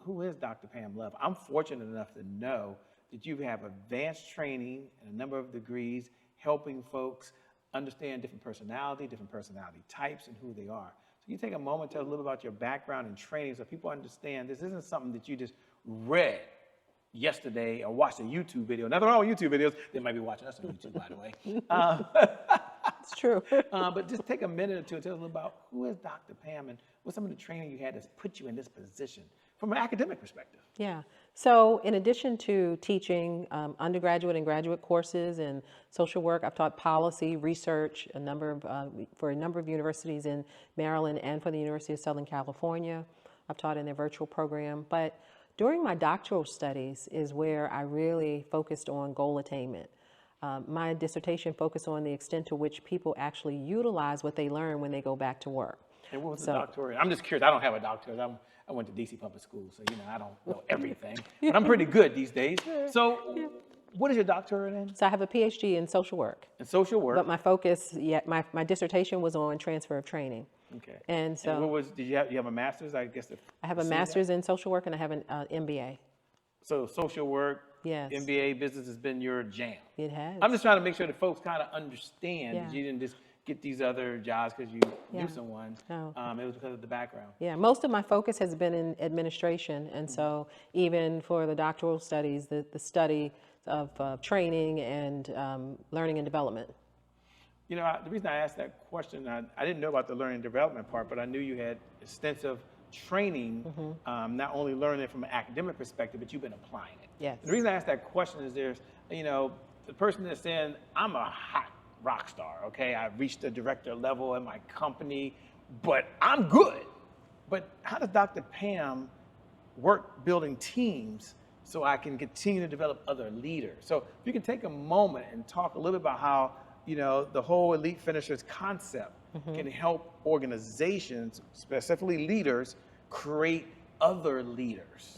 who is Dr. Pam Love? I'm fortunate enough to know that you have advanced training and a number of degrees helping folks understand different personality types and who they are. So you take a moment, tell a little about your background and training so people understand this isn't something that you just read yesterday or watched a YouTube video. Nothing wrong with YouTube videos. They might be watching us on YouTube, by the way. It's true. But just take a minute or two and tell us a little about who is Dr. Pam and what's some of the training you had that's put you in this position from an academic perspective. Yeah. So in addition to teaching undergraduate and graduate courses in social work, I've taught policy, research, for a number of universities in Maryland and for the University of Southern California. I've taught in their virtual program. But during my doctoral studies is where I really focused on goal attainment. My dissertation focused on the extent to which people actually utilize what they learn when they go back to work. And what was the doctorate? I'm just curious. I don't have a doctorate. I went to DC public school, so I don't know everything. But I'm pretty good these days. So what is your doctorate in? So I have a PhD in social work. In social work. But my focus, my dissertation was on transfer of training. Okay. And so what was, you have a master's, I guess? I have a master's in social work and I have an MBA. So social work, yes. MBA, business has been your jam. It has. I'm just trying to make sure that folks kind of understand that you didn't just get these other jobs because you knew someone. No. It was because of the background. Yeah, most of my focus has been in administration. And so even for the doctoral studies, the study of training and learning and development. The reason I asked that question, I didn't know about the learning and development part, but I knew you had extensive training, not only learning it from an academic perspective, but you've been applying it. Yes. The reason I asked that question is the person that's saying, I'm a hot rock star, okay? I've reached the director level in my company, but I'm good. But how does Dr. Pam work building teams so I can continue to develop other leaders? So if you can take a moment and talk a little bit about how the whole elite finishers concept can help organizations, specifically leaders, create other leaders.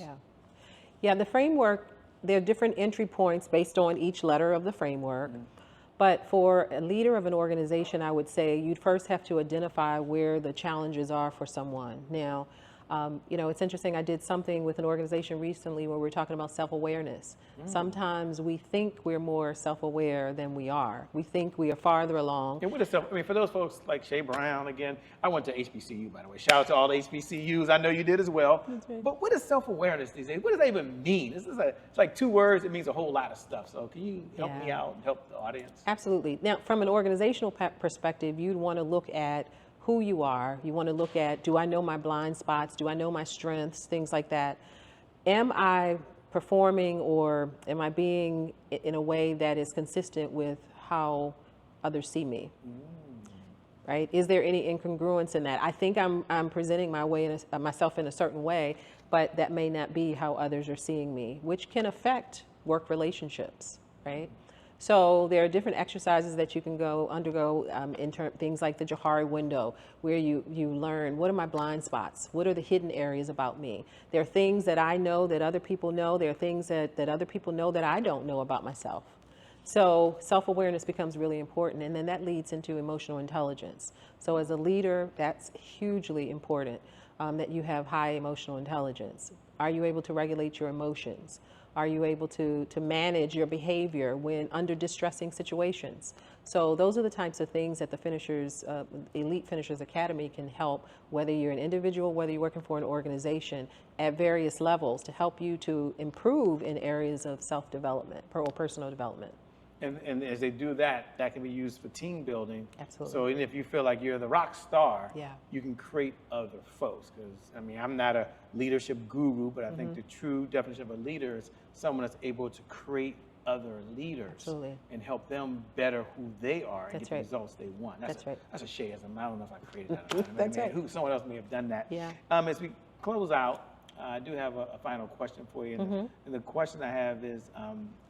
Yeah, the framework, there are different entry points based on each letter of the framework. But for a leader of an organization, I would say you'd first have to identify where the challenges are for someone. Now, it's interesting. I did something with an organization recently where we were talking about self-awareness. Sometimes we think we're more self-aware than we are. We think we are farther along. And what is for those folks like Shay Brown, again, I went to HBCU, by the way. Shout out to all the HBCUs. I know you did as well. That's right. But what is self-awareness these days? What does that even mean? It's like 2 words. It means a whole lot of stuff. So can you help me out and help the audience? Absolutely. Now, from an organizational perspective, you'd want to look at who you are. You want to look at, do I know my blind spots? Do I know my strengths? Things like that. Am I performing or am I being in a way that is consistent with how others see me? Right? Is there any incongruence in that? I think I'm presenting myself in a certain way, but that may not be how others are seeing me, which can affect work relationships, right? So there are different exercises that you can undergo things like the Johari window, where you learn, what are my blind spots? What are the hidden areas about me? There are things that I know that other people know. There are things that other people know that I don't know about myself. So self-awareness becomes really important, and then that leads into emotional intelligence. So as a leader, that's hugely important, that you have high emotional intelligence. Are you able to regulate your emotions? Are you able to manage your behavior when under distressing situations? So those are the types of things that the Elite Finishers Academy can help, whether you're an individual, whether you're working for an organization, at various levels to help you to improve in areas of self-development or personal development. And as they do that, that can be used for team building. Absolutely. So even if you feel like you're the rock star, Yeah. you can create other folks. Because, I'm not a leadership guru, but I think the true definition of a leader is someone that's able to create other leaders. Absolutely. And help them better who they are and That's get right. the results they want. That's right. That's a shayism. I don't know if I created that. That's right. Someone else may have done that. Yeah. As we close out, I do have a final question for you. And the question I have is,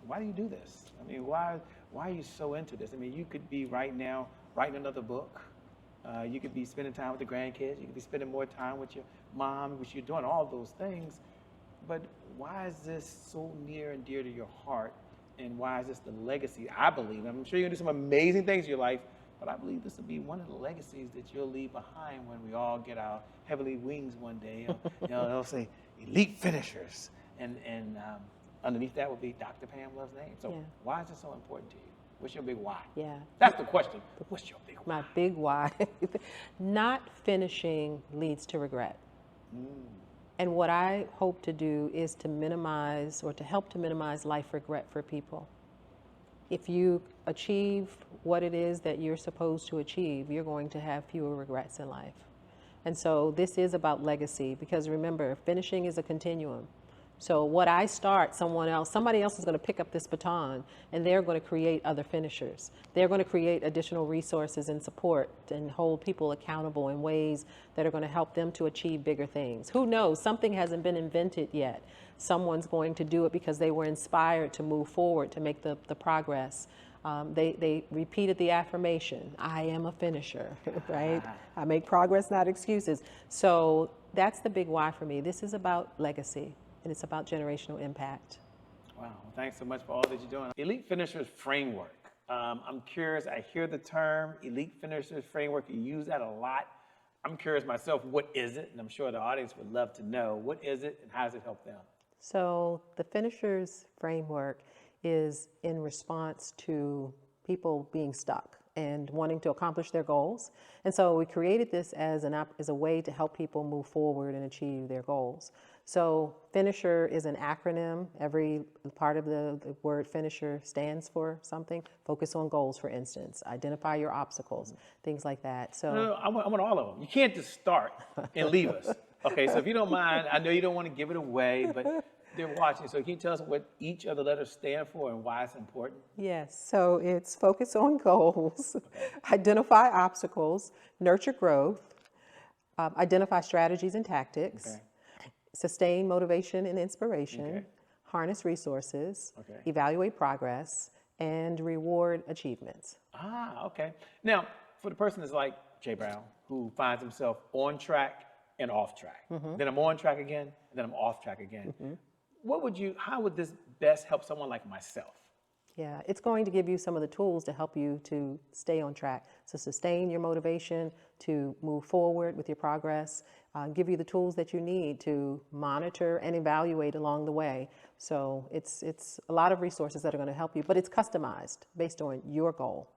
why do you do this? Why are you so into this? You could be right now writing another book. You could be spending time with the grandkids. You could be spending more time with your mom, which you're doing all those things. But why is this so near and dear to your heart? And why is this the legacy? I believe, I'm sure you're going to do some amazing things in your life, but I believe this will be one of the legacies that you'll leave behind when we all get our heavenly wings one day. They'll say, elite finishers, and underneath that would be Dr. Pam Love's name. So Yeah. why is it so important to you? What's your big why? Yeah. That's the question. What's your big why? My big why. Not finishing leads to regret. And what I hope to do is to minimize or to help to minimize life regret for people. If you achieve what it is that you're supposed to achieve, you're going to have fewer regrets in life. And so this is about legacy, because remember, finishing is a continuum. So what I start, somebody else is going to pick up this baton, and they're going to create other finishers. They're going to create additional resources and support and hold people accountable in ways that are going to help them to achieve bigger things. Who knows? Something hasn't been invented yet. Someone's going to do it because they were inspired to move forward, to make the progress. They repeated the affirmation, I am a finisher, right? I make progress, not excuses. So that's the big why for me. This is about legacy, and it's about generational impact. Wow, well, thanks so much for all that you're doing. Elite Finishers Framework. I'm curious, I hear the term Elite Finishers Framework. You use that a lot. I'm curious myself, what is it? And I'm sure the audience would love to know. What is it, and how does it help them? So the Finishers Framework is in response to people being stuck and wanting to accomplish their goals. And so we created this as a way to help people move forward and achieve their goals. So finisher is an acronym. Every part of the word finisher stands for something. Focus on goals, for instance. Identify your obstacles, things like that. So No, I want all of them. You can't just start and leave us. Okay, so if you don't mind, I know you don't want to give it away, but they're watching. So can you tell us what each of the letters stand for and why it's important? yes, so it's focus on goals, identify obstacles, nurture growth, identify strategies and tactics, sustain motivation and inspiration, harness resources, evaluate progress, and reward achievements. Ah, okay. Now, for the person that's like Jay Brown, who finds himself on track and off track, then I'm on track again, and then I'm off track again. How would this best help someone like myself? Yeah, it's going to give you some of the tools to help you to stay on track, to sustain your motivation, to move forward with your progress, give you the tools that you need to monitor and evaluate along the way. So it's a lot of resources that are going to help you, but it's customized based on your goal.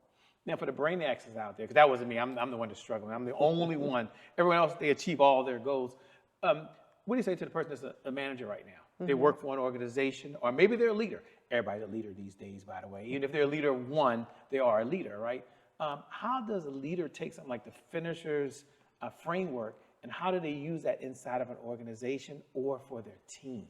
Now, for the brainiacs out there, because that wasn't me, I'm the one that's struggling. I'm the only one. Everyone else, they achieve all their goals. What do you say to the person that's a manager right now? They work for an organization, or maybe they're a leader. Everybody's a leader these days, by the way. Even if they're a leader of one, they are a leader, right? How does a leader take something like the Finishers Framework, and how do they use that inside of an organization or for their team?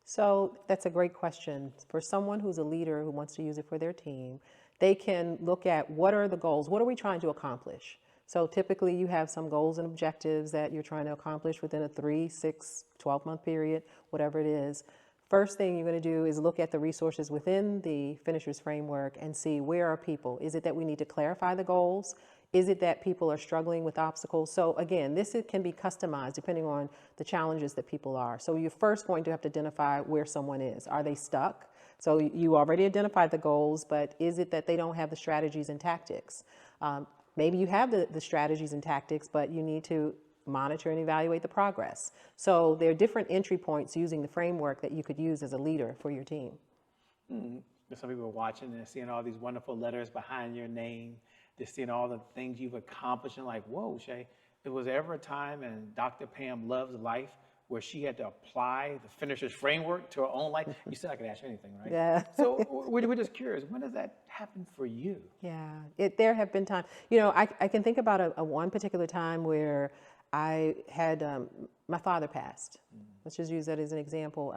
So that's a great question. For someone who's a leader who wants to use it for their team, they can look at what are the goals? What are we trying to accomplish? So typically you have some goals and objectives that you're trying to accomplish within a 3, 6, 12-month period, whatever it is. First thing you're going to do is look at the resources within the Finishers Framework and see where are people. Is it that we need to clarify the goals? Is it that people are struggling with obstacles? So again, can be customized depending on the challenges that people are. So you're first going to have to identify where someone is. Are they stuck? So you already identified the goals, but is it that they don't have the strategies and tactics? Maybe you have the strategies and tactics, but you need to monitor and evaluate the progress. So there are different entry points using the framework that you could use as a leader for your team. Some people are watching and they're seeing all these wonderful letters behind your name. They're seeing all the things you've accomplished and like, whoa, Shay, there was ever a time in Dr. Pam Love's life where she had to apply the Finishers Framework to her own life? You said I could ask you anything, right? Yeah. So we're just curious, when does that happen for you? Yeah, there have been times. You know, I can think about a one particular time where I had, my father passed. Let's just use that as an example.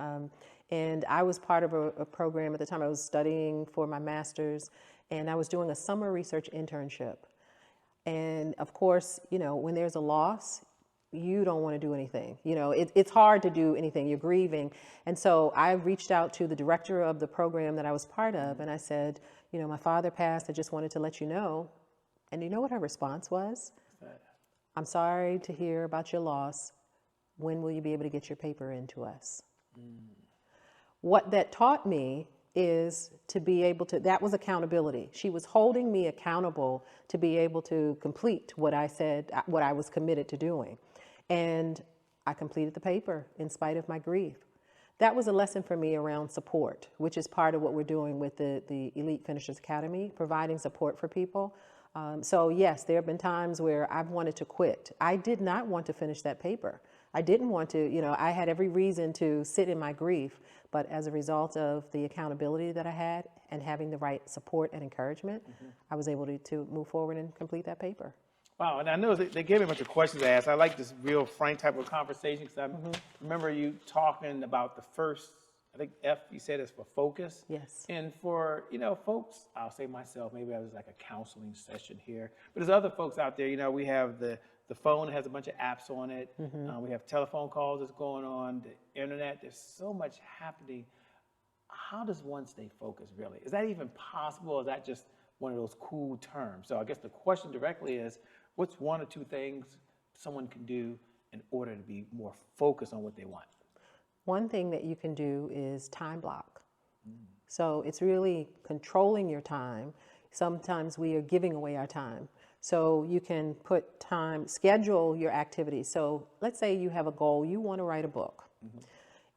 And I was part of a program at the time. I was studying for my master's, and I was doing a summer research internship. And of course, you know, when there's a loss, you don't want to do anything. You know, it's hard to do anything. You're grieving. And so I reached out to the director of the program that I was part of, and I said, you know, my father passed. I just wanted to let you know. And you know what her response was? I'm sorry to hear about your loss. When will you be able to get your paper into us? What that taught me is to be able to, that was accountability. She was holding me accountable to be able to complete what I said, what I was committed to doing. And I completed the paper in spite of my grief. That was a lesson for me around support, which is part of what we're doing with the Elite Finishers Academy, providing support for people. So yes, there have been times where I've wanted to quit. I did not want to finish that paper. I didn't want to, I had every reason to sit in my grief, but as a result of the accountability that I had and having the right support and encouragement, I was able to move forward and complete that paper. Wow, and I know they gave me a bunch of questions to ask. I like this real frank type of conversation because I remember you talking about the first, I think F you said is for focus. Yes. And for, folks, I'll say myself, maybe I was like a counseling session here, but there's other folks out there, we have the phone that has a bunch of apps on it. We have telephone calls that's going on, the internet, there's so much happening. How does one stay focused really? Is that even possible? Or is that just one of those cool terms? So I guess the question directly is, what's one or two things someone can do in order to be more focused on what they want? One thing that you can do is time block. So it's really controlling your time. Sometimes we are giving away our time. So you can put time, schedule your activities. So let's say you have a goal, you want to write a book.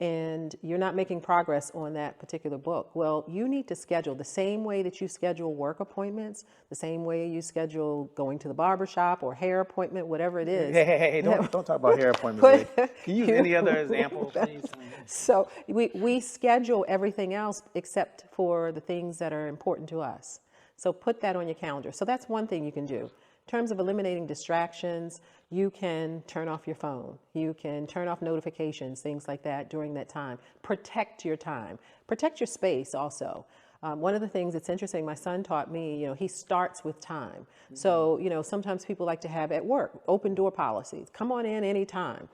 And you're not making progress on that particular book. Well, you need to schedule the same way that you schedule work appointments, the same way you schedule going to the barber shop or hair appointment, whatever it is. Hey, don't talk about hair appointments. Can you use any other example, please? So we schedule everything else except for the things that are important to us. So put that on your calendar. So that's one thing you can do. In terms of eliminating distractions, you can turn off your phone. You can turn off notifications, things like that during that time. Protect your time. Protect your space also. One of the things that's interesting, my son taught me, he starts with time. So, sometimes people like to have at work, open door policies. Come on in anytime.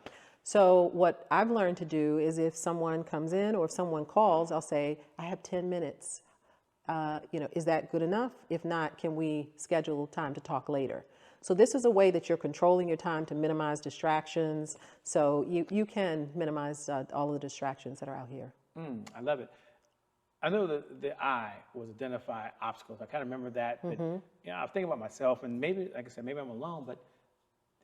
So what I've learned to do is if someone comes in or if someone calls, I'll say, I have 10 minutes. Is that good enough? If not, can we schedule time to talk later? So this is a way that you're controlling your time to minimize distractions. So you can minimize all of the distractions that are out here. I love it. I know that the I was identify obstacles. I kind of remember that. But, I was thinking about myself, and maybe, like I said, maybe I'm alone, but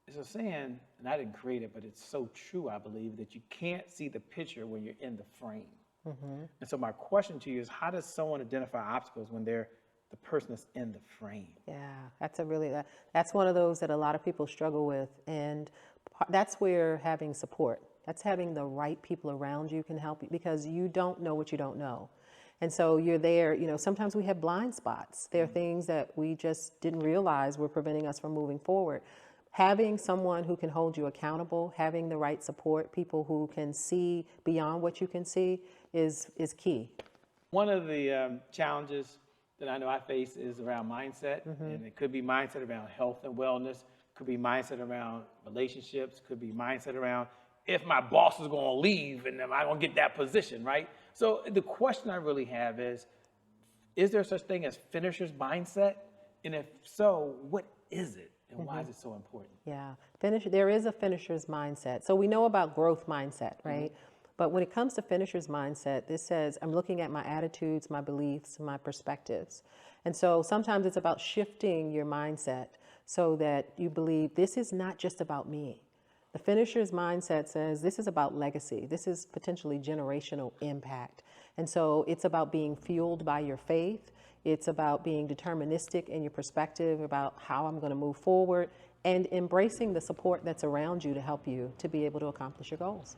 it's a saying, and I didn't create it, but it's so true, I believe, that you can't see the picture when you're in the frame. And so my question to you is, how does someone identify obstacles when they're the person that's in the frame? Yeah, that's one of those that a lot of people struggle with. And that's where having support, that's having the right people around you can help you, because you don't know what you don't know. And so you're there, sometimes we have blind spots. There are things that we just didn't realize were preventing us from moving forward. Having someone who can hold you accountable, having the right support, people who can see beyond what you can see is key. One of the challenges that I know I face is around mindset, and it could be mindset around health and wellness, could be mindset around relationships, could be mindset around if my boss is going to leave and am I going to get that position, right? So the question I really have is there such thing as finisher's mindset? And if so, what is it? And why is it so important? Yeah, there is a finisher's mindset. So we know about growth mindset, right? But when it comes to finisher's mindset, this says, I'm looking at my attitudes, my beliefs, my perspectives. And so sometimes it's about shifting your mindset so that you believe this is not just about me. The finisher's mindset says this is about legacy. This is potentially generational impact. And so it's about being fueled by your faith. It's about being deterministic in your perspective about how I'm going to move forward and embracing the support that's around you to help you to be able to accomplish your goals.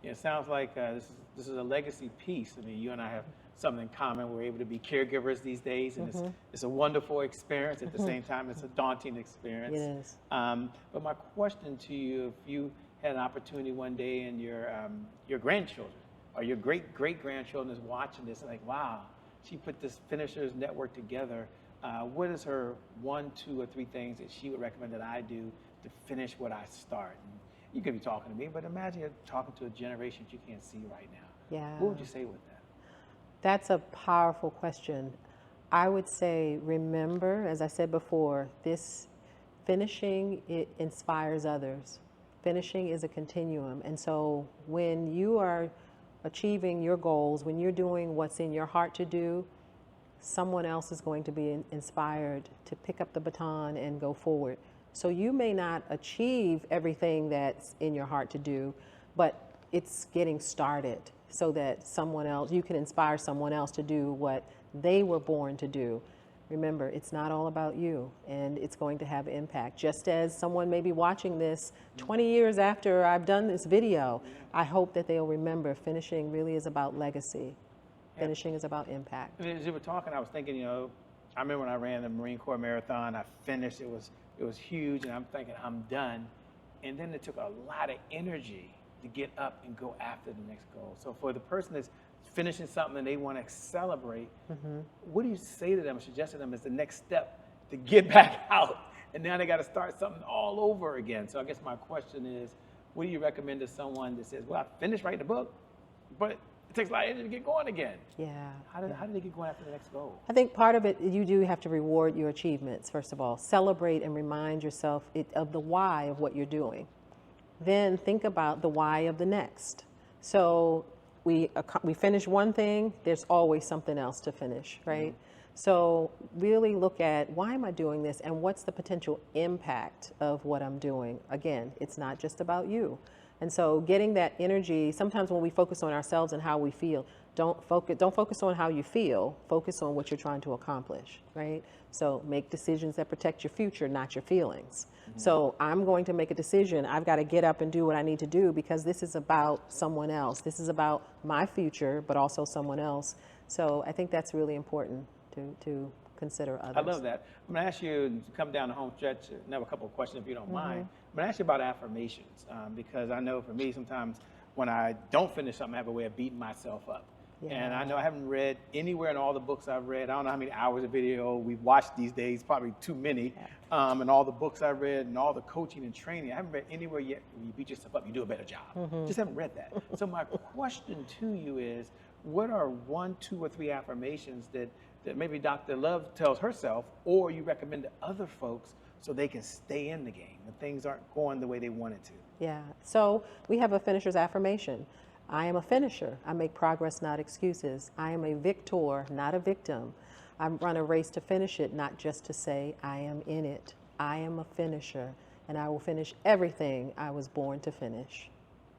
Yeah, it sounds like this is a legacy piece. I mean, you and I have something in common. We're able to be caregivers these days, and it's a wonderful experience. At the same time, it's a daunting experience. It is. But my question to you, if you had an opportunity one day and your grandchildren or your great-grandchildren is watching this and like, wow, she put this Finishers Network together. What is her 1, 2, or 3 things that she would recommend that I do to finish what I start? And you could be talking to me, but imagine you're talking to a generation that you can't see right now. Yeah. What would you say with that? That's a powerful question. I would say, remember, as I said before, this finishing, it inspires others. Finishing is a continuum. And so when you are achieving your goals, when you're doing what's in your heart to do, someone else is going to be inspired to pick up the baton and go forward. So you may not achieve everything that's in your heart to do, but it's getting started so that someone else, you can inspire someone else to do what they were born to do. Remember, it's not all about you, and it's going to have impact. Just as someone may be watching this 20 years after I've done this video, I hope that they'll remember finishing really is about legacy. Finishing is about impact. And as you were talking, I was thinking, you know, I remember when I ran the Marine Corps Marathon, I finished, it was huge, and I'm thinking, I'm done. And then it took a lot of energy to get up and go after the next goal. So for the person that's finishing something and they want to celebrate, what do you say to them or suggest to them as the next step to get back out? And now they got to start something all over again. So I guess my question is, what do you recommend to someone that says, well, I finished writing the book, but it takes a lot of energy to get going again? Yeah. How do they get going after the next goal? I think part of it, you do have to reward your achievements, first of all. Celebrate and remind yourself of the why of what you're doing. Then think about the why of the next. So we finish one thing, there's always something else to finish, right? So really look at, why am I doing this, and what's the potential impact of what I'm doing? Again, it's not just about you. And so getting that energy, sometimes when we focus on ourselves and how we feel, don't focus on how you feel, focus on what you're trying to accomplish, right? So make decisions that protect your future, not your feelings. So I'm going to make a decision. I've got to get up and do what I need to do because this is about someone else. This is about my future, but also someone else. So I think that's really important to consider others. I love that. I'm going to ask you to come down the home stretch and have a couple of questions if you don't mind. I'm going to ask you about affirmations because I know for me sometimes when I don't finish something, I have a way of beating myself up. Yeah. And I know I haven't read anywhere in all the books I've read. I don't know how many hours of video we've watched these days, probably too many. Yeah. And all the books I've read and all the coaching and training, I haven't read anywhere yet when you beat yourself up, you do a better job. Just haven't read that. So my question to you is, what are 1, 2, or 3 affirmations that maybe Dr. Love tells herself or you recommend to other folks so they can stay in the game when things aren't going the way they want it to? Yeah, so we have a finisher's affirmation. I am a finisher. I make progress, not excuses. I am a victor, not a victim. I run a race to finish it, not just to say I am in it. I am a finisher, and I will finish everything I was born to finish.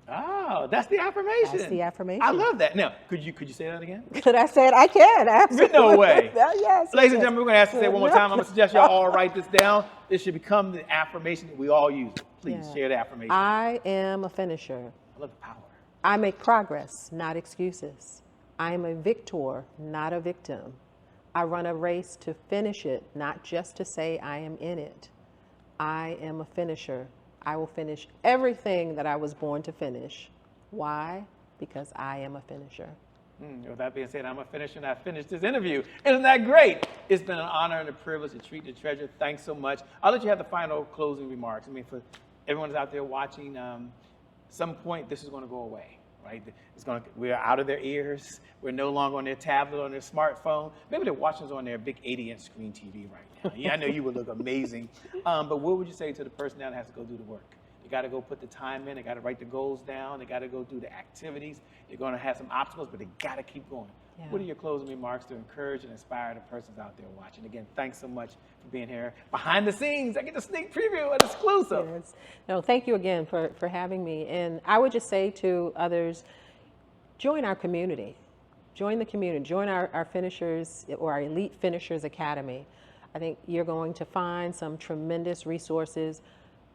Oh, that's the affirmation. That's the affirmation. I love that. Now, could you say that again? Could I say it? I can, absolutely. No way. Yes. Ladies and gentlemen, we're going to ask you to say it one more time. I'm going to suggest y'all all write this down. This should become the affirmation that we all use. Please share the affirmation. I am a finisher. I love the power. I make progress, not excuses. I am a victor, not a victim. I run a race to finish it, not just to say I am in it. I am a finisher. I will finish everything that I was born to finish. Why? Because I am a finisher. With that being said, I'm a finisher and I finished this interview. Isn't that great? It's been an honor and a privilege to treat the treasure. Thanks so much. I'll let you have the final closing remarks. I mean, for everyone who's out there watching, some point this is going to go away, right? We're out of their ears. We're no longer on their tablet, on their smartphone. Maybe they're watching us on their big 80-inch screen TV right now. Yeah, I know you would look amazing. But what would you say to the person now that has to go do the work? They got to go put the time in. They got to write the goals down. They got to go do the activities. They're going to have some obstacles, but they got to keep going. Yeah. What are your closing remarks to encourage and inspire the persons out there watching? Again, thanks so much for being here. Behind the scenes, I get a sneak preview, an exclusive. Yes. No, thank you again for having me. And I would just say to others, join our community. Join the community. Join our finishers or our Elite Finishers Academy. I think you're going to find some tremendous resources.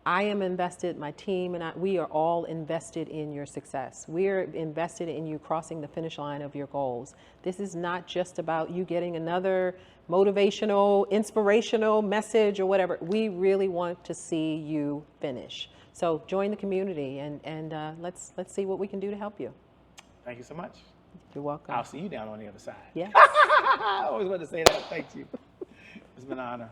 I am invested, my team and we are all invested in your success. We're invested in you crossing the finish line of your goals. This is not just about you getting another motivational, inspirational message or whatever. We really want to see you finish. So join the community and let's see what we can do to help you. Thank you so much. You're welcome. I'll see you down on the other side. Yeah. I always wanted to say that. Thank you. It's been an honor.